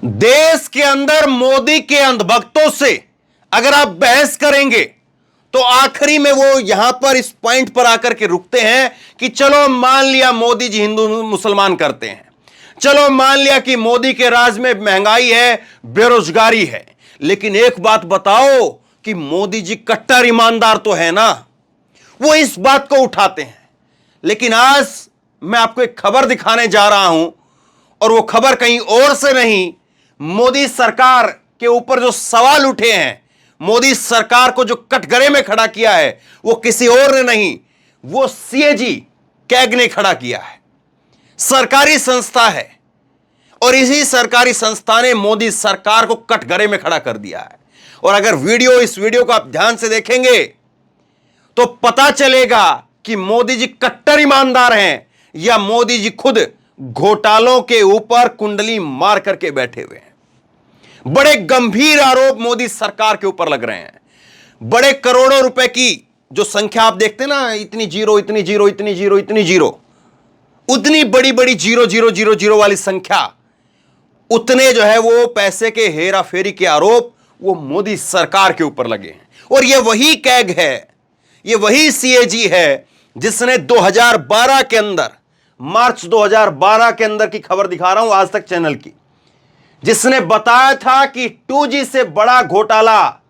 देश के अंदर मोदी के अंधभक्तों से अगर आप बहस करेंगे तो आखिरी में वो यहां पर इस पॉइंट पर आकर के रुकते हैं कि चलो मान लिया मोदी जी हिंदू मुसलमान करते हैं, चलो मान लिया कि मोदी के राज में महंगाई है, बेरोजगारी है, लेकिन एक बात बताओ कि मोदी जी कट्टर ईमानदार तो है ना। वो इस बात को उठाते हैं। लेकिन आज मैं आपको एक खबर दिखाने जा रहा हूं और वो खबर कहीं और से नहीं, मोदी सरकार के ऊपर जो सवाल उठे हैं, मोदी सरकार को जो कटघरे में खड़ा किया है, वो किसी और ने नहीं, वो सीएजी कैग ने खड़ा किया है। सरकारी संस्था है और इसी सरकारी संस्था ने मोदी सरकार को कटघरे में खड़ा कर दिया है। और अगर इस वीडियो को आप ध्यान से देखेंगे तो पता चलेगा कि मोदी जी कट्टर ईमानदार हैं या मोदी जी खुद घोटालों के ऊपर कुंडली मार करके बैठे हुए हैं। बड़े गंभीर आरोप मोदी सरकार के ऊपर लग रहे हैं। बड़े करोड़ों रुपए की जो संख्या आप देखते हैं ना, इतनी जीरो, इतनी जीरो, इतनी जीरो, इतनी जीरो, उतनी बड़ी बड़ी जीरो जीरो जीरो जीरो वाली संख्या, उतने जो है वो पैसे के हेरा फेरी के आरोप वो मोदी सरकार के ऊपर लगे हैं। और ये वही कैग है, ये वही सीएजी है जिसने 2012 के अंदर, मार्च 2012 के अंदर की खबर दिखा रहा हूं आज तक चैनल की, जिसने बताया था कि 2G से बड़ा घोटाला,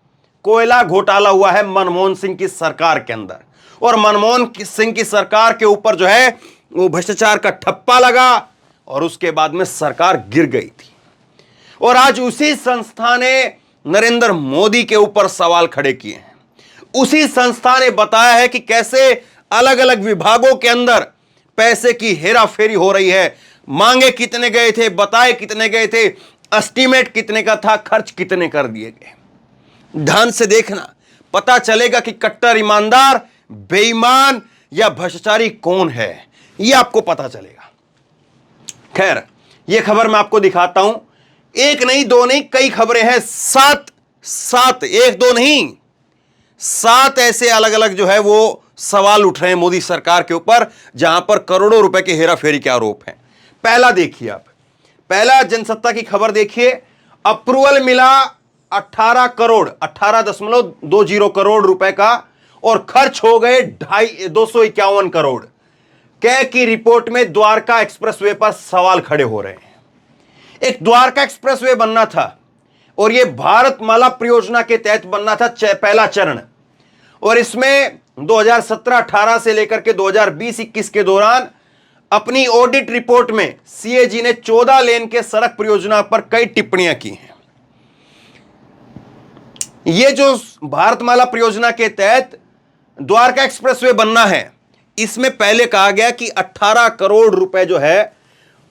कोयला घोटाला हुआ है मनमोहन सिंह की सरकार के अंदर। और मनमोहन सिंह की सरकार के ऊपर जो है वो भ्रष्टाचार का ठप्पा लगा और उसके बाद में सरकार गिर गई थी। और आज उसी संस्था ने नरेंद्र मोदी के ऊपर सवाल खड़े किए हैं। उसी संस्था ने बताया है कि कैसे अलग अलग विभागों के अंदर पैसे की हेराफेरी हो रही है, मांगे कितने गए थे, बताए कितने गए थे, एस्टीमेट कितने का था, खर्च कितने कर दिए गए। ध्यान से देखना, पता चलेगा कि कट्टर ईमानदार, बेईमान या भ्रष्टाचारी कौन है, यह आपको पता चलेगा। खैर, यह खबर मैं आपको दिखाता हूं। एक नहीं, दो नहीं, कई खबरें हैं। सात, एक दो नहीं, 7 ऐसे अलग अलग जो है वो सवाल उठ रहे हैं मोदी सरकार के ऊपर, जहां पर करोड़ों रुपए के हेराफेरी के आरोप हैं। पहला देखिए आप, पहला जनसत्ता की खबर देखिए। अप्रूवल मिला 18 करोड़, 18.20 करोड़ रुपए का, और खर्च हो गए 251 करोड़। कैग की रिपोर्ट में द्वारका एक्सप्रेसवे पर सवाल खड़े हो रहे हैं। एक द्वारका एक्सप्रेसवे बनना था और यह भारतमाला परियोजना के तहत बनना था, पहला चरण। और इसमें 2017-18 से लेकर के 2020-21 के दौरान अपनी ऑडिट रिपोर्ट में सीएजी ने 14 लेन के सड़क परियोजना पर कई टिप्पणियां की हैं। यह जो भारतमाला परियोजना के तहत द्वारका एक्सप्रेसवे बनना है, इसमें पहले कहा गया कि 18 करोड़ रुपए जो है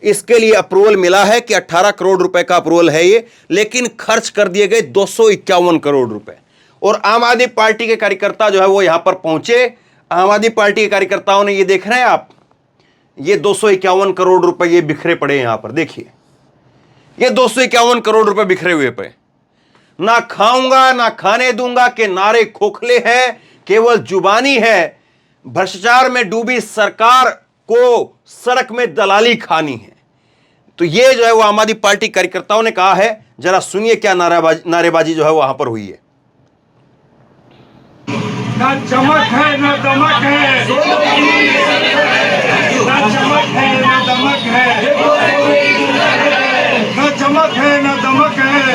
इसके लिए अप्रूवल मिला है, कि 18 करोड़ रुपए का अप्रूवल है ये, लेकिन खर्च कर दिए गए 251 करोड़ रुपए। और आम आदमी पार्टी के कार्यकर्ता जो है वो यहां पर पहुंचे। आम आदमी पार्टी के कार्यकर्ताओं ने, ये देख रहे हैं आप, ये 251 करोड़ रुपए ये बिखरे पड़े यहां पर, देखिए ये 251 करोड़ रुपए बिखरे हुए पे। ना खाऊंगा ना खाने दूंगा के नारे खोखले हैं, केवल जुबानी है। भ्रष्टाचार में डूबी सरकार को सड़क में दलाली खानी है। तो ये जो है वो आम आदमी पार्टी कार्यकर्ताओं ने कहा है। जरा सुनिए क्या नारेबाजी जो है वहां पर हुई है। ना चमक है ना दमक है, ना चमक है ना दमक है, ना चमक है ना दमक है,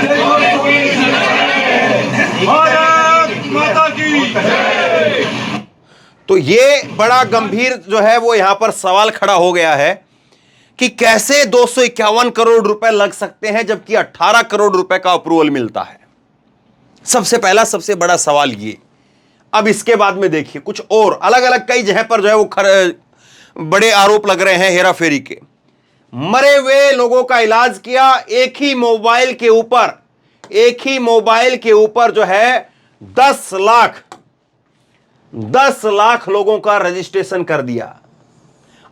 भारत माता की। तो ये बड़ा गंभीर जो है वो यहां पर सवाल खड़ा हो गया है कि कैसे 251 करोड़ रुपए लग सकते हैं जबकि 18 करोड़ रुपए का अप्रूवल मिलता है। सबसे पहला, सबसे बड़ा सवाल ये। अब इसके बाद में देखिए कुछ और अलग अलग कई जगह पर जो है वो बड़े आरोप लग रहे हैं हेरा फेरी के। मरे हुए लोगों का इलाज किया, एक ही मोबाइल के ऊपर जो है 10 लाख लोगों का रजिस्ट्रेशन कर दिया।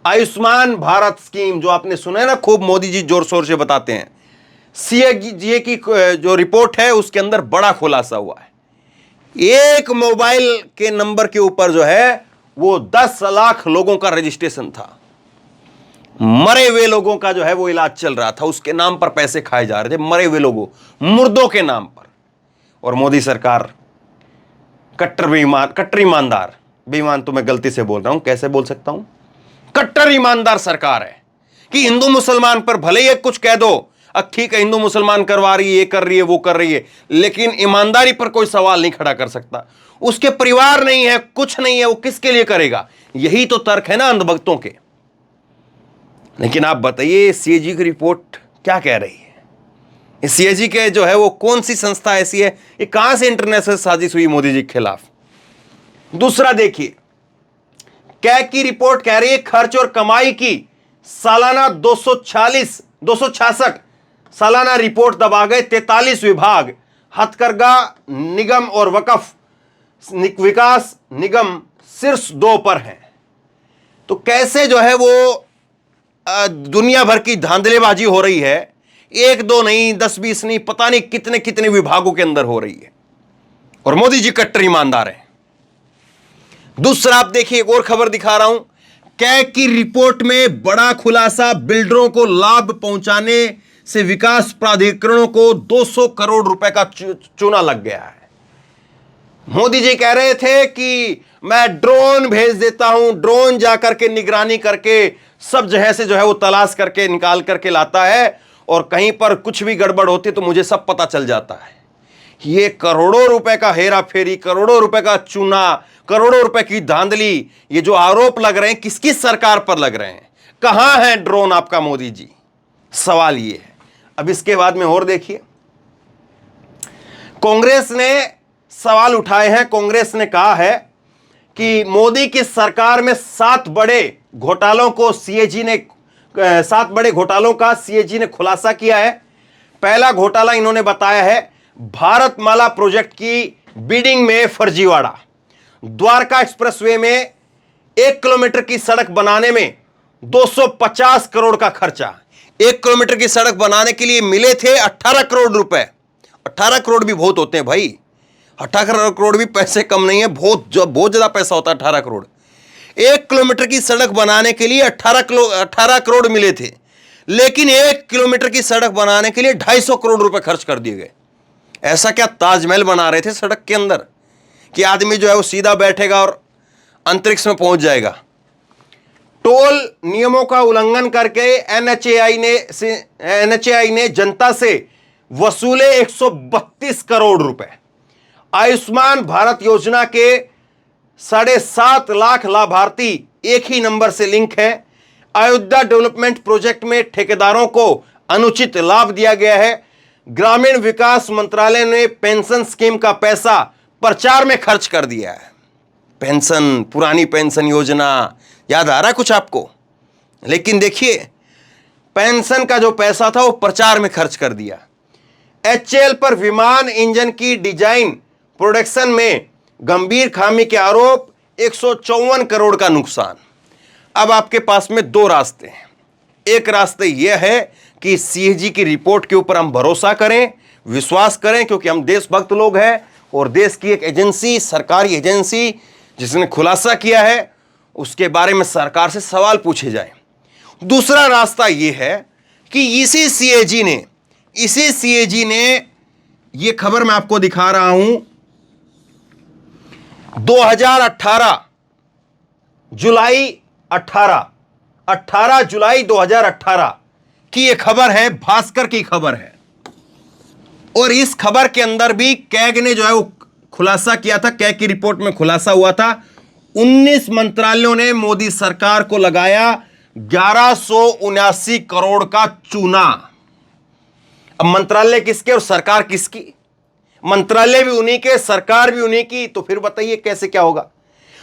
आयुष्मान भारत स्कीम जो आपने सुना है ना, खूब मोदी जी जोर शोर से बताते हैं। सीएजी की जो रिपोर्ट है उसके अंदर बड़ा खुलासा हुआ है। एक मोबाइल के नंबर के ऊपर जो है वो 10 लाख लोगों का रजिस्ट्रेशन था। मरे हुए लोगों का जो है वो इलाज चल रहा था, उसके नाम पर पैसे खाए जा रहे थे, मरे हुए लोगों, मुर्दों के नाम पर। और मोदी सरकार कट्टर ईमानदार, बेईमान तो मैं गलती से बोल रहा हूं, कैसे बोल सकता हूं, कट्टर ईमानदार सरकार है कि हिंदू मुसलमान पर भले ही कुछ कह दो, अब ठीक है हिंदू मुसलमान करवा रही है, ये कर रही है, वो कर रही है, लेकिन ईमानदारी पर कोई सवाल नहीं खड़ा कर सकता। उसके परिवार नहीं है, कुछ नहीं है, वो किसके लिए करेगा? यही तो तर्क है ना अंधभक्तों के। लेकिन आप बताइए सीएजी की रिपोर्ट क्या कह रही है? सीएजी के जो है वो कौन सी संस्था ऐसी है, ये कहां से इंटरनेशनल साजिश हुई मोदी जी के खिलाफ? दूसरा देखिए, कैग की रिपोर्ट कह रही है खर्च और कमाई की सालाना 266 सालाना रिपोर्ट दबा गए 43 विभाग, हथकरघा निगम और वक्फ विकास निगम शीर्ष 2 पर हैं। तो कैसे जो है वो दुनिया भर की धांधलेबाजी हो रही है, 1 2 नहीं, 10 20 नहीं, पता नहीं कितने कितने विभागों के अंदर हो रही है, और मोदी जी कट्टर ईमानदार हैं। दूसरा आप देखिए, एक और खबर दिखा रहा हूं, कैग की रिपोर्ट में बड़ा खुलासा, बिल्डरों को लाभ पहुंचाने से विकास प्राधिकरणों को 200 करोड़ रुपए का चूना लग गया है। मोदी जी कह रहे थे कि मैं ड्रोन भेज देता हूं, ड्रोन जाकर के निगरानी करके सब जगह से जो है वो तलाश करके निकाल करके लाता है, और कहीं पर कुछ भी गड़बड़ होती तो मुझे सब पता चल जाता है। ये करोड़ों रुपए का हेरा फेरी, करोड़ों रुपए का चूना, करोड़ों रुपए की धांधली, ये जो आरोप लग रहे हैं किस किस सरकार पर लग रहे हैं? कहां है ड्रोन आपका मोदी जी? सवाल ये है। अब इसके बाद में और देखिए, कांग्रेस ने सवाल उठाए हैं। कांग्रेस ने कहा है कि मोदी की सरकार में 7 बड़े घोटालों का सीएजी ने खुलासा किया है। पहला घोटाला इन्होंने बताया है भारतमाला प्रोजेक्ट की बिडिंग में फर्जीवाड़ा। द्वारका एक्सप्रेसवे में 1 किलोमीटर की सड़क बनाने में 250 करोड़ का खर्चा। 1 किलोमीटर की सड़क बनाने के लिए मिले थे 18 करोड़ रुपए। 18 करोड़ भी बहुत होते हैं भाई, 18 करोड़ भी पैसे कम नहीं है, बहुत ज्यादा पैसा होता है 18 करोड़। 1 किलोमीटर की सड़क बनाने के लिए 18 करोड़ मिले थे, लेकिन 1 किलोमीटर की सड़क बनाने के लिए 250 करोड़ रुपए खर्च कर दिए गए। ऐसा क्या ताजमहल बना रहे थे सड़क के अंदर कि आदमी जो है वो सीधा बैठेगा और अंतरिक्ष में पहुंच जाएगा? टोल नियमों का उल्लंघन करके एनएचएआई ने जनता से वसूले 132 करोड़ रुपए। आयुष्मान भारत योजना के 7.5 लाख लाभार्थी एक ही नंबर से लिंक है। अयोध्या डेवलपमेंट प्रोजेक्ट में ठेकेदारों को अनुचित लाभ दिया गया है। ग्रामीण विकास मंत्रालय ने पेंशन स्कीम का पैसा प्रचार में खर्च कर दिया है। पेंशन, पुरानी पेंशन योजना याद आ रहा है कुछ आपको? लेकिन देखिए, पेंशन का जो पैसा था वो प्रचार में खर्च कर दिया। एचएएल पर विमान इंजन की डिजाइन प्रोडक्शन में गंभीर खामी के आरोप, 154 करोड़ का नुकसान। अब आपके पास में 2 रास्ते हैं। एक रास्ते यह है कि सीएजी की रिपोर्ट के ऊपर हम भरोसा करें, विश्वास करें, क्योंकि हम देशभक्त लोग हैं और देश की एक एजेंसी, सरकारी एजेंसी जिसने खुलासा किया है, उसके बारे में सरकार से सवाल पूछे जाएं। दूसरा रास्ता यह है कि इसी सीएजी ने यह खबर मैं आपको दिखा रहा हूं, 2018 जुलाई 18 जुलाई 2018 की यह खबर है, भास्कर की खबर है। और इस खबर के अंदर भी कैग ने जो है वो खुलासा किया था, कैग की रिपोर्ट में खुलासा हुआ था, 19 मंत्रालयों ने मोदी सरकार को लगाया 1179 करोड़ का चूना। अब मंत्रालय किसके और सरकार किसकी? मंत्रालय भी उन्हीं के, सरकार भी उन्हीं की, तो फिर बताइए कैसे क्या होगा?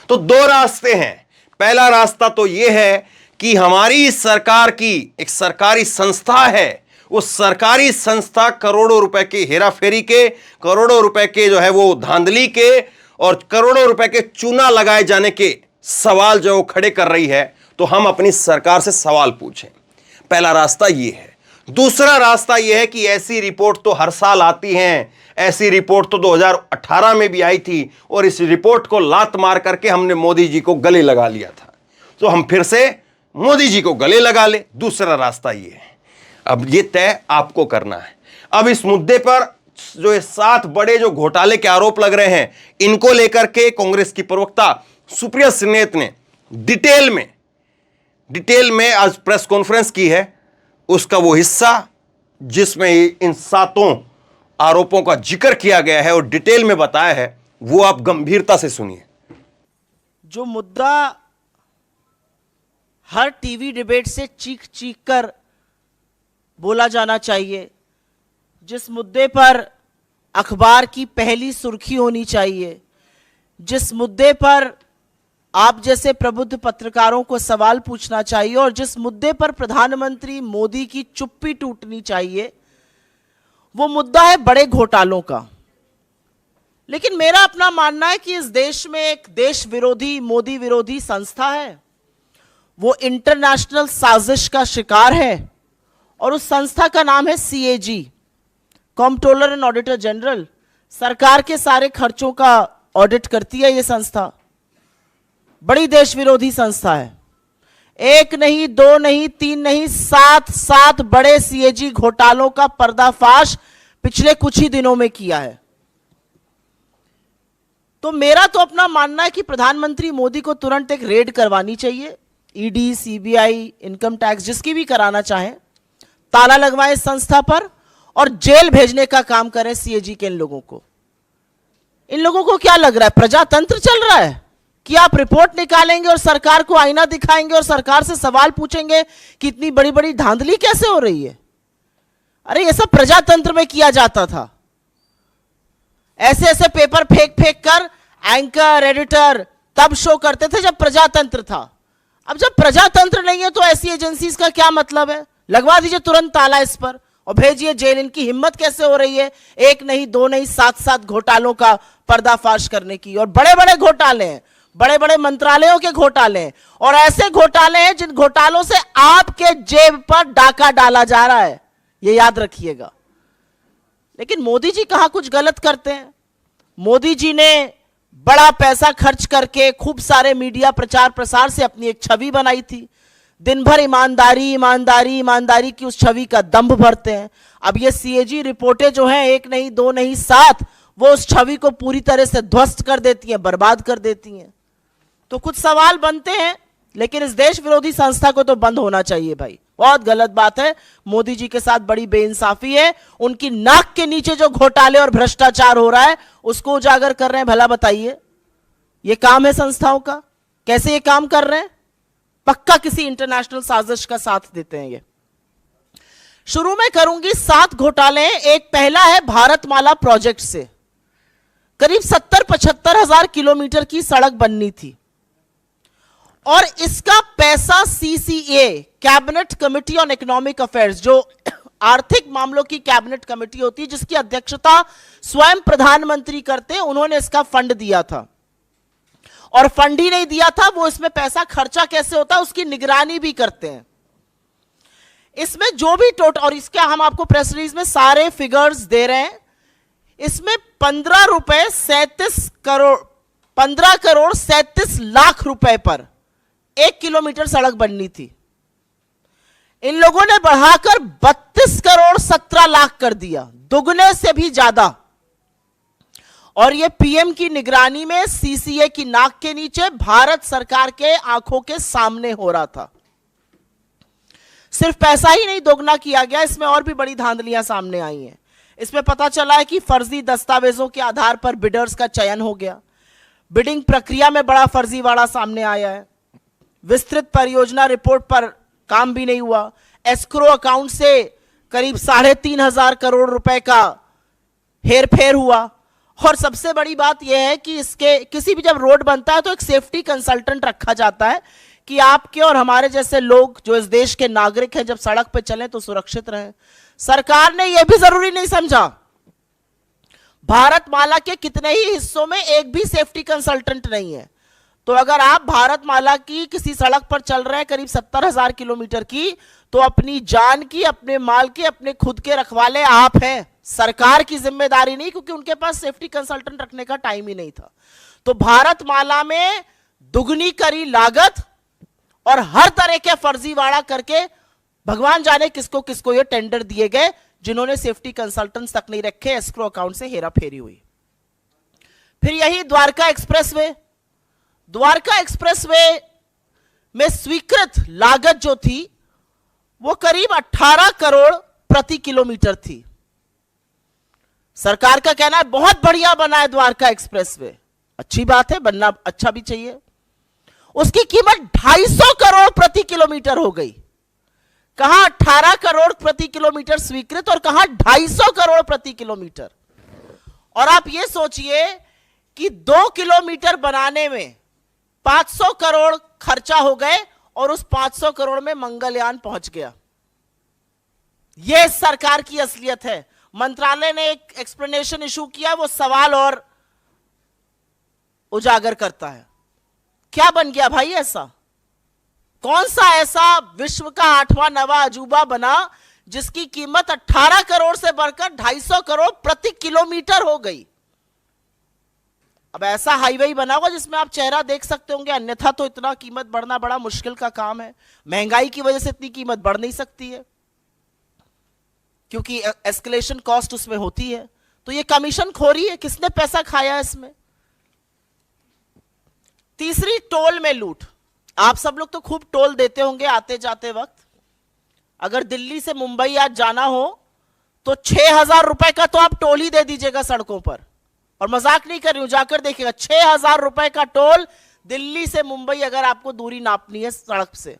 तो 2 रास्ते हैं। पहला रास्ता तो यह है कि हमारी सरकार की एक सरकारी संस्था है, वो सरकारी संस्था करोड़ों रुपए के हेराफेरी के, करोड़ों रुपए के जो है वो धांधली के और करोड़ों रुपए के चूना लगाए जाने के सवाल जो खड़े कर रही है, तो हम अपनी सरकार से सवाल पूछें। पहला रास्ता ये है। दूसरा रास्ता यह है कि ऐसी रिपोर्ट तो हर साल आती हैं, ऐसी रिपोर्ट तो 2018 में भी आई थी और इस रिपोर्ट को लात मार करके हमने मोदी जी को गले लगा लिया था। तो हम फिर से मोदी जी को गले लगा ले, दूसरा रास्ता ये है। अब ये तय आपको करना है। अब इस मुद्दे पर जो ये 7 बड़े जो घोटाले के आरोप लग रहे हैं, इनको लेकर के कांग्रेस की प्रवक्ता सुप्रिया श्रीनेत ने डिटेल में आज प्रेस कॉन्फ्रेंस की है। उसका वो हिस्सा जिसमें इन 7 आरोपों का जिक्र किया गया है और डिटेल में बताया है, वो आप गंभीरता से सुनिए। जो मुद्दा हर टीवी डिबेट से चीख चीख कर बोला जाना चाहिए, जिस मुद्दे पर अखबार की पहली सुर्खी होनी चाहिए, जिस मुद्दे पर आप जैसे प्रबुद्ध पत्रकारों को सवाल पूछना चाहिए और जिस मुद्दे पर प्रधानमंत्री मोदी की चुप्पी टूटनी चाहिए, वो मुद्दा है बड़े घोटालों का। लेकिन मेरा अपना मानना है कि इस देश में एक देश विरोधी, मोदी विरोधी संस्था है, वो इंटरनेशनल साजिश का शिकार है और उस संस्था का नाम है CAG, controller and auditor general. सरकार के सारे खर्चों का ऑडिट करती है ये संस्था। बड़ी देश विरोधी संस्था है। 1 नहीं, 2 नहीं, 3 नहीं, 7 बड़े CAG घोटालों का पर्दाफाश पिछले कुछ ही दिनों में किया है। तो मेरा तो अपना मानना है कि प्रधानमंत्री मोदी को तुरंत एक रेड करवानी चाहिए। ED, CBI, इनकम टैक्स, जिसकी भी कराना चाहें, ताला लगवाएं इस संस्था पर और जेल भेजने का काम करें CAG के इन लोगों को। इन लोगों को क्या लग रहा है, प्रजातंत्र चल रहा है कि आप रिपोर्ट निकालेंगे और सरकार को आईना दिखाएंगे और सरकार से सवाल पूछेंगे कि इतनी बड़ी बड़ी धांधली कैसे हो रही है? अरे ये सब प्रजातंत्र में किया जाता था। ऐसे ऐसे पेपर फेंक फेंक कर एंकर, एडिटर तब शो करते थे जब प्रजातंत्र था। अब जब प्रजातंत्र नहीं है तो ऐसी एजेंसीज का क्या मतलब है? लगवा दीजिए तुरंत ताला इस पर और भेजिए जेल। इनकी हिम्मत कैसे हो रही है 1 नहीं, 2 नहीं, 7 घोटालों का पर्दाफाश करने की? और बड़े बड़े घोटाले हैं, बड़े बड़े मंत्रालयों के घोटाले हैं और ऐसे घोटाले हैं जिन घोटालों से आपके जेब पर डाका डाला जा रहा है, ये याद रखिएगा। लेकिन मोदी जी कहां कुछ गलत करते हैं। मोदी जी ने बड़ा पैसा खर्च करके खूब सारे मीडिया प्रचार प्रसार से अपनी एक छवि बनाई थी। दिन भर ईमानदारी ईमानदारी ईमानदारी की उस छवि का दंभ भरते हैं। अब ये CAG रिपोर्टें जो हैं 1 नहीं, 2 नहीं, 7, वो उस छवि को पूरी तरह से ध्वस्त कर देती हैं, बर्बाद कर देती हैं। तो कुछ सवाल बनते हैं, लेकिन इस देश विरोधी संस्था को तो बंद होना चाहिए भाई। बहुत गलत बात है, मोदी जी के साथ बड़ी बेइंसाफी है। उनकी नाक के नीचे जो घोटाले और भ्रष्टाचार हो रहा है उसको उजागर कर रहे हैं। भला बताइए, ये काम है संस्थाओं का? कैसे ये काम कर रहे हैं? पक्का किसी इंटरनेशनल साजिश का साथ देते हैं ये। शुरू में करूंगी 7 घोटाले। एक पहला है भारतमाला प्रोजेक्ट से। करीब 70-75 हजार किलोमीटर की सड़क बननी थी और इसका पैसा CCA, cabinet committee on economic affairs, जो आर्थिक मामलों की कैबिनेट कमेटी होती है जिसकी अध्यक्षता स्वयं प्रधानमंत्री करते हैं, उन्होंने इसका फंड दिया था। और फंड ही नहीं दिया था, वो इसमें पैसा खर्चा कैसे होता है उसकी निगरानी भी करते हैं। इसमें जो भी टोटल, और इसका हम आपको प्रेस रिलीज में सारे फिगर्स दे रहे हैं, इसमें 15 करोड़ 37 लाख रुपए पर 1 किलोमीटर सड़क बननी थी। इन लोगों ने बढ़ाकर 32 करोड़ 17 लाख कर दिया, दुगने से भी ज्यादा। और ये PM की निगरानी में CCA की नाक के नीचे भारत सरकार के आंखों के सामने हो रहा था। सिर्फ पैसा ही नहीं दोगुना किया गया, इसमें और भी बड़ी धांधलियां सामने आई हैं। इसमें पता चला है कि फर्जी दस्तावेजों के आधार पर बिडर्स का चयन हो गया। बिडिंग प्रक्रिया में बड़ा फर्जीवाड़ा सामने आया है। विस्तृत परियोजना रिपोर्ट पर काम भी नहीं हुआ। एस्क्रो अकाउंट से करीब 3,500 करोड़ रुपए का हेरफेर हुआ। और सबसे बड़ी बात यह है कि इसके किसी भी जब रोड बनता है तो एक सेफ्टी कंसल्टेंट रखा जाता है कि आपके और हमारे जैसे लोग जो इस देश के नागरिक हैं जब सड़क पर चलें तो सुरक्षित रहें। सरकार ने यह भी जरूरी नहीं समझा। भारतमाला के कितने ही हिस्सों में एक भी सेफ्टी कंसल्टेंट नहीं है। तो अगर आप भारतमाला की किसी सड़क पर चल रहे हैं करीब 70,000 किलोमीटर की, तो अपनी जान की, अपने माल के, अपने खुद के रखवाले आप हैं। सरकार की जिम्मेदारी नहीं, क्योंकि उनके पास सेफ्टी कंसल्टेंट रखने का टाइम ही नहीं था। तो भारतमाला में दुगनी करी लागत और हर तरह के फर्जीवाड़ा करके भगवान जाने किसको किसको ये टेंडर दिए गए, जिन्होंने सेफ्टी कंसल्टेंट्स तक नहीं रखे, एस्क्रो अकाउंट से हेराफेरी हुई। फिर यही द्वारका एक्सप्रेसवे में स्वीकृत लागत जो थी वो करीब 18 करोड़ प्रति किलोमीटर थी। सरकार का कहना है बहुत बढ़िया बना है द्वारका एक्सप्रेसवे, अच्छी बात है, बनना अच्छा भी चाहिए। उसकी कीमत 250 करोड़ प्रति किलोमीटर हो गई। कहां 18 करोड़ प्रति किलोमीटर स्वीकृत और कहां 250 करोड़ प्रति किलोमीटर। और आप ये सोचिए कि 2 किलोमीटर बनाने में 500 करोड़ खर्चा हो गए और उस 500 करोड़ में मंगलयान पहुंच गया। यह सरकार की असलियत है। मंत्रालय ने एक एक्सप्लेनेशन इशू किया, वो सवाल और उजागर करता है। क्या बन गया भाई ऐसा? कौन सा ऐसा विश्व का 8वां नवा अजूबा बना जिसकी कीमत 18 करोड़ से बढ़कर 250 करोड़ प्रति किलोमीटर हो गई? अब ऐसा हाईवे बना होगा जिसमें आप चेहरा देख सकते होंगे, अन्यथा तो इतना कीमत बढ़ना बड़ा मुश्किल का काम है। महंगाई की वजह से इतनी कीमत बढ़ नहीं सकती है, क्योंकि एस्केलेशन कॉस्ट उसमें होती है। तो ये कमीशन खोरी है, किसने पैसा खाया इसमें? तीसरी, टोल में लूट। आप सब लोग तो खूब टोल देते होंगे आते जाते वक्त। अगर दिल्ली से मुंबई आज जाना हो तो 6,000 रुपए का तो आप टोल ही दे दीजिएगा सड़कों पर, और मजाक नहीं कर रही हूं, जाकर देखिएगा 6,000 रुपए का टोल दिल्ली से मुंबई अगर आपको दूरी नापनी है सड़क से।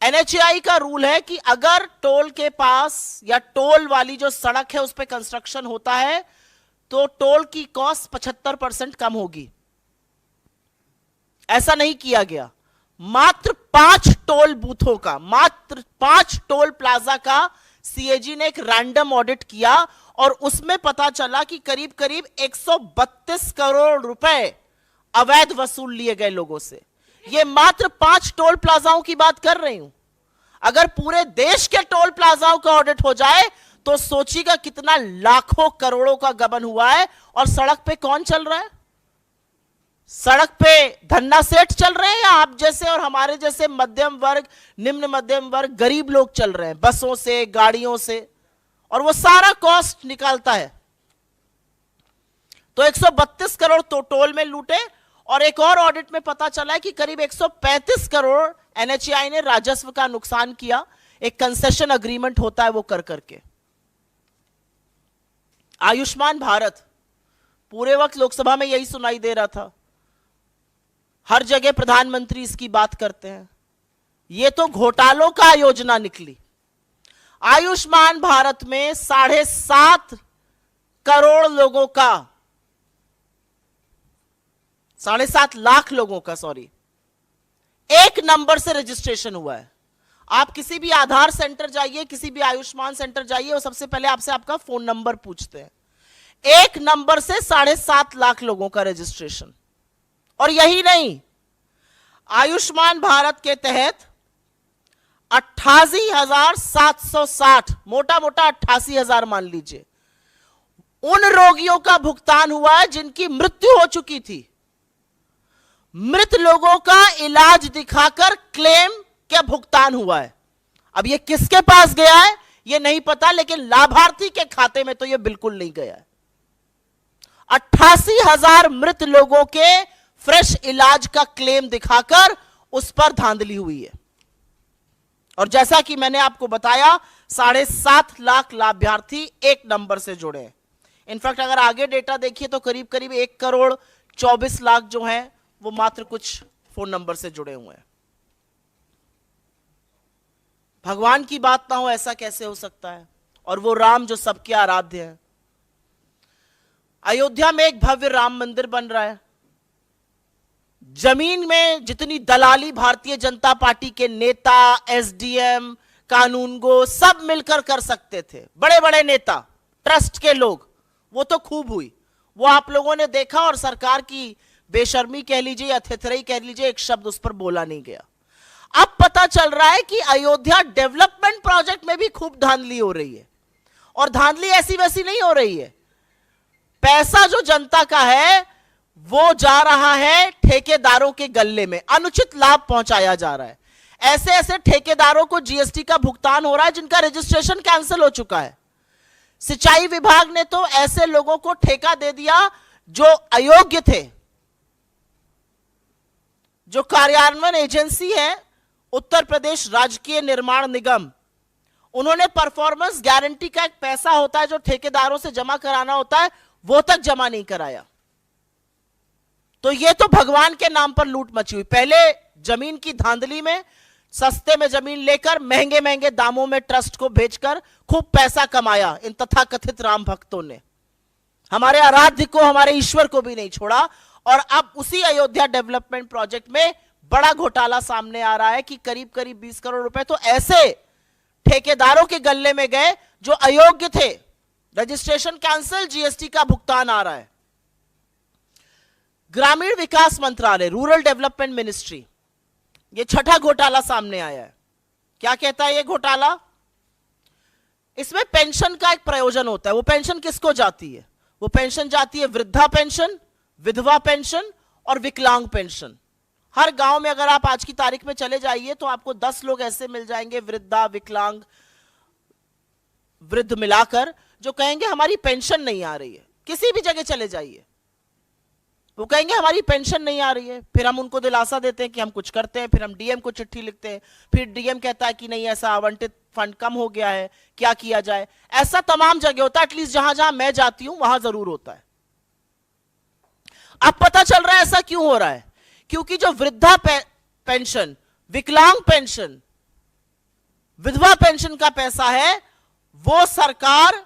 NHAI का रूल है कि अगर टोल के पास या टोल वाली जो सड़क है उस पर कंस्ट्रक्शन होता है तो टोल की कॉस्ट 75% कम होगी। ऐसा नहीं किया गया। मात्र 5 टोल बूथों का, मात्र 5 टोल प्लाजा का CAG ने एक रैंडम ऑडिट किया और उसमें पता चला कि करीब करीब 132 करोड़ रुपए अवैध वसूल लिए गए लोगों से। ये मात्र 5 टोल प्लाजाओं की बात कर रही हूं। अगर पूरे देश के टोल प्लाजाओं का ऑडिट हो जाए तो सोचिएगा कितना लाखों करोड़ों का गबन हुआ है। और सड़क पे कौन चल रहा है? सड़क पे धन्ना सेठ चल रहे हैं या आप जैसे और हमारे जैसे मध्यम वर्ग, निम्न मध्यम वर्ग, गरीब लोग चल रहे हैं बसों से, गाड़ियों से, और वो सारा कॉस्ट निकालता है। तो 132 करोड़ तो टोल में लूटे। और एक और ऑडिट में पता चला है कि करीब 135 करोड़ NHAI ने राजस्व का नुकसान किया। एक कंसेशन अग्रीमेंट होता है वो कर करके। आयुष्मान भारत, पूरे वक्त लोकसभा में यही सुनाई दे रहा था, हर जगह प्रधानमंत्री इसकी बात करते हैं। ये तो घोटालों का योजना निकली। आयुष्मान भारत में 7.5 करोड़ लोगों का, 7.5 लाख लोगों का, सॉरी, एक नंबर से रजिस्ट्रेशन हुआ है। आप किसी भी आधार सेंटर जाइए, किसी भी आयुष्मान सेंटर जाइए, वो सबसे पहले आपसे आपका फोन नंबर पूछते हैं। एक नंबर से 7.5 लाख लोगों का रजिस्ट्रेशन। और यही नहीं, आयुष्मान भारत के तहत 88,760, मोटा मोटा 88,000 मान लीजिए, उन रोगियों का भुगतान हुआ है जिनकी मृत्यु हो चुकी थी। मृत लोगों का इलाज दिखाकर क्लेम क्या भुगतान हुआ है। अब ये किसके पास गया है ये नहीं पता, लेकिन लाभार्थी के खाते में तो ये बिल्कुल नहीं गया है। 88,000 मृत लोगों के फ्रेश इलाज का क्लेम दिखाकर उस पर धांधली हुई है। और जैसा कि मैंने आपको बताया, 7.5 लाख लाभार्थी एक नंबर से जुड़े हैं। इनफैक्ट अगर आगे डेटा देखिए तो करीब करीब 1 करोड़ 24 लाख जो हैं वो मात्र कुछ फोन नंबर से जुड़े हुए हैं। भगवान की बात ना हो ऐसा कैसे हो सकता है? और वो राम जो सबके आराध्य हैं। अयोध्या में एक भव्य राम मंदिर बन रहा है। जमीन में जितनी दलाली भारतीय जनता पार्टी के नेता, SDM, कानूनगो सब मिलकर कर सकते थे, बड़े बड़े नेता, ट्रस्ट के लोग, वो तो खूब हुई। वो आप लोगों ने देखा और सरकार की बेशर्मी कह लीजिए या थेथराई कह लीजिए, एक शब्द उस पर बोला नहीं गया। अब पता चल रहा है कि अयोध्या डेवलपमेंट प्रोजेक्ट में भी खूब धांधली हो रही है। और धांधली ऐसी वैसी नहीं हो रही है। पैसा जो जनता का है वो जा रहा है ठेकेदारों के गल्ले में, अनुचित लाभ पहुंचाया जा रहा है। ऐसे ऐसे ठेकेदारों को जीएसटी का भुगतान हो रहा है जिनका रजिस्ट्रेशन कैंसिल हो चुका है। सिंचाई विभाग ने तो ऐसे लोगों को ठेका दे दिया जो अयोग्य थे। जो कार्यान्वयन एजेंसी है उत्तर प्रदेश राजकीय निर्माण निगम, उन्होंने परफॉर्मेंस गारंटी का एक पैसा होता है जो ठेकेदारों से जमा कराना होता है, वो तक जमा नहीं कराया। तो ये तो भगवान के नाम पर लूट मची हुई। पहले जमीन की धांधली में सस्ते में जमीन लेकर महंगे महंगे दामों में ट्रस्ट को बेचकर खूब पैसा कमाया इन तथाकथित राम भक्तों ने। हमारे आराध्य को, हमारे ईश्वर को भी नहीं छोड़ा। और अब उसी अयोध्या डेवलपमेंट प्रोजेक्ट में बड़ा घोटाला सामने आ रहा है कि करीब करीब 20 करोड़ रुपए तो ऐसे ठेकेदारों के गल्ले में गए जो अयोग्य थे। रजिस्ट्रेशन कैंसिल, जीएसटी का भुगतान आ रहा है। ग्रामीण विकास मंत्रालय, रूरल डेवलपमेंट मिनिस्ट्री, ये छठा घोटाला सामने आया है। क्या कहता है ये घोटाला? इसमें पेंशन का एक प्रयोजन होता है। वो पेंशन किसको जाती है? वो पेंशन जाती है वृद्धा पेंशन, विधवा पेंशन और विकलांग पेंशन। हर गांव में अगर आप आज की तारीख में चले जाइए तो आपको 10 लोग ऐसे मिल जाएंगे, वृद्धा, विकलांग, वृद्ध मिलाकर, जो कहेंगे हमारी पेंशन नहीं आ रही है। किसी भी जगह चले जाइए, वो कहेंगे हमारी पेंशन नहीं आ रही है। फिर हम उनको दिलासा देते हैं कि हम कुछ करते हैं, फिर हम डीएम को चिट्ठी लिखते हैं, फिर डीएम कहता है कि नहीं ऐसा आवंटित फंड कम हो गया है, क्या किया जाए। ऐसा तमाम जगह होता है, एटलीस्ट जहां जहां मैं जाती हूं वहां जरूर होता है। अब पता चल रहा है ऐसा क्यों हो रहा है, क्योंकि जो वृद्धा पेंशन, विकलांग पेंशन, विधवा पेंशन का पैसा है वो सरकार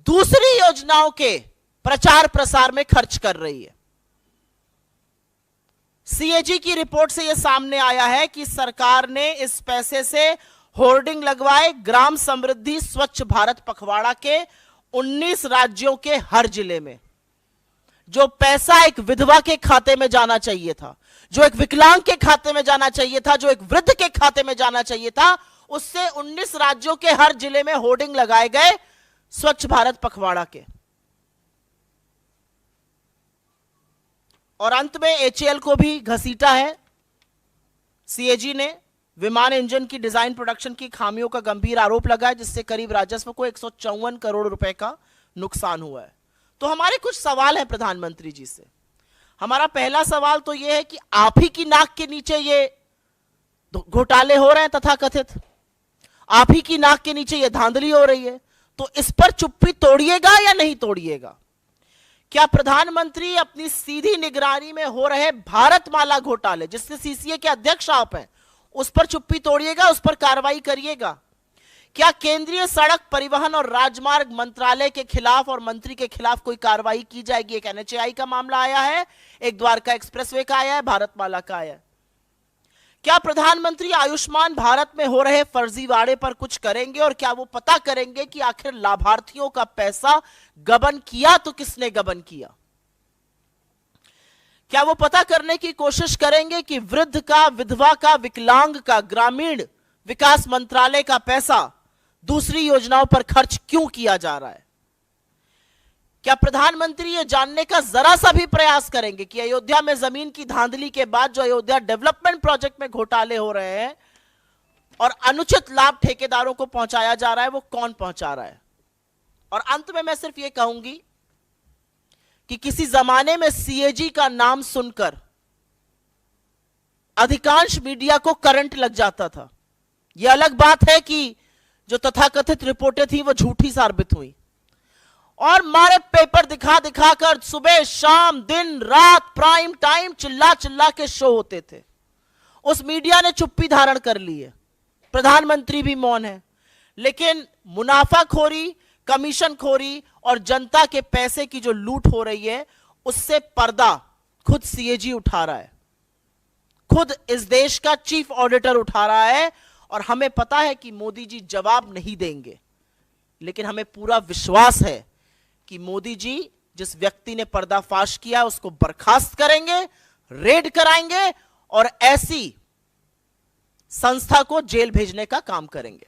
दूसरी योजनाओं के प्रचार प्रसार में खर्च कर रही है। सीएजी की रिपोर्ट से यह सामने आया है कि सरकार ने इस पैसे से होर्डिंग लगवाए ग्राम समृद्धि स्वच्छ भारत पखवाड़ा के 19 राज्यों के हर जिले में। जो पैसा एक विधवा के खाते में जाना चाहिए था, जो एक विकलांग के खाते में जाना चाहिए था, जो एक वृद्ध के खाते में जाना चाहिए था, उससे 19 राज्यों के हर जिले में होर्डिंग लगाए गए स्वच्छ भारत पखवाड़ा के। और अंत में एचएएल को भी घसीटा है सीएजी ने। विमान इंजन की डिजाइन प्रोडक्शन की खामियों का गंभीर आरोप लगा है, जिससे करीब राजस्व को 154 करोड़ रुपए का नुकसान हुआ है। तो हमारे कुछ सवाल है प्रधानमंत्री जी से। हमारा पहला सवाल तो यह है कि आप ही की नाक के नीचे ये घोटाले हो रहे हैं तथाकथित, आप ही की नाक के नीचे ये धांधली हो रही है, तो इस पर चुप्पी तोड़िएगा या नहीं तोड़िएगा? क्या प्रधानमंत्री अपनी सीधी निगरानी में हो रहे भारतमाला घोटाले, जिससे सीसीए के अध्यक्ष आप हैं, उस पर चुप्पी तोड़िएगा, उस पर कार्रवाई करिएगा? क्या केंद्रीय सड़क परिवहन और राजमार्ग मंत्रालय के खिलाफ और मंत्री के खिलाफ कोई कार्रवाई की जाएगी? एक एनएचएआई का मामला आया है, एक द्वारका एक्सप्रेसवे का आया है, भारतमाला का आया है। क्या प्रधानमंत्री आयुष्मान भारत में हो रहे फर्जीवाड़े पर कुछ करेंगे? और क्या वो पता करेंगे कि आखिर लाभार्थियों का पैसा गबन किया तो किसने गबन किया? क्या वो पता करने की कोशिश करेंगे कि वृद्ध का, विधवा का, विकलांग का ग्रामीण विकास मंत्रालय का पैसा दूसरी योजनाओं पर खर्च क्यों किया जा रहा है? क्या प्रधानमंत्री ये जानने का जरा सा भी प्रयास करेंगे कि अयोध्या में जमीन की धांधली के बाद जो अयोध्या डेवलपमेंट प्रोजेक्ट में घोटाले हो रहे हैं और अनुचित लाभ ठेकेदारों को पहुंचाया जा रहा है, वो कौन पहुंचा रहा है? और अंत में मैं सिर्फ ये कहूंगी कि किसी जमाने में सीएजी का नाम सुनकर अधिकांश मीडिया को करंट लग जाता था। यह अलग बात है कि जो तथाकथित रिपोर्टें थी वो झूठी साबित हुई और मारे पेपर दिखा दिखाकर सुबह शाम दिन रात प्राइम टाइम चिल्ला चिल्ला के शो होते थे। उस मीडिया ने चुप्पी धारण कर ली है, प्रधानमंत्री भी मौन है, लेकिन मुनाफाखोरी, कमीशनखोरी और जनता के पैसे की जो लूट हो रही है उससे पर्दा खुद सीएजी उठा रहा है, खुद इस देश का चीफ ऑडिटर उठा रहा है। और हमें पता है कि मोदी जी जवाब नहीं देंगे, लेकिन हमें पूरा विश्वास है कि मोदी जी जिस व्यक्ति ने पर्दाफाश किया उसको बर्खास्त करेंगे, रेड कराएंगे और ऐसी संस्था को जेल भेजने का काम करेंगे।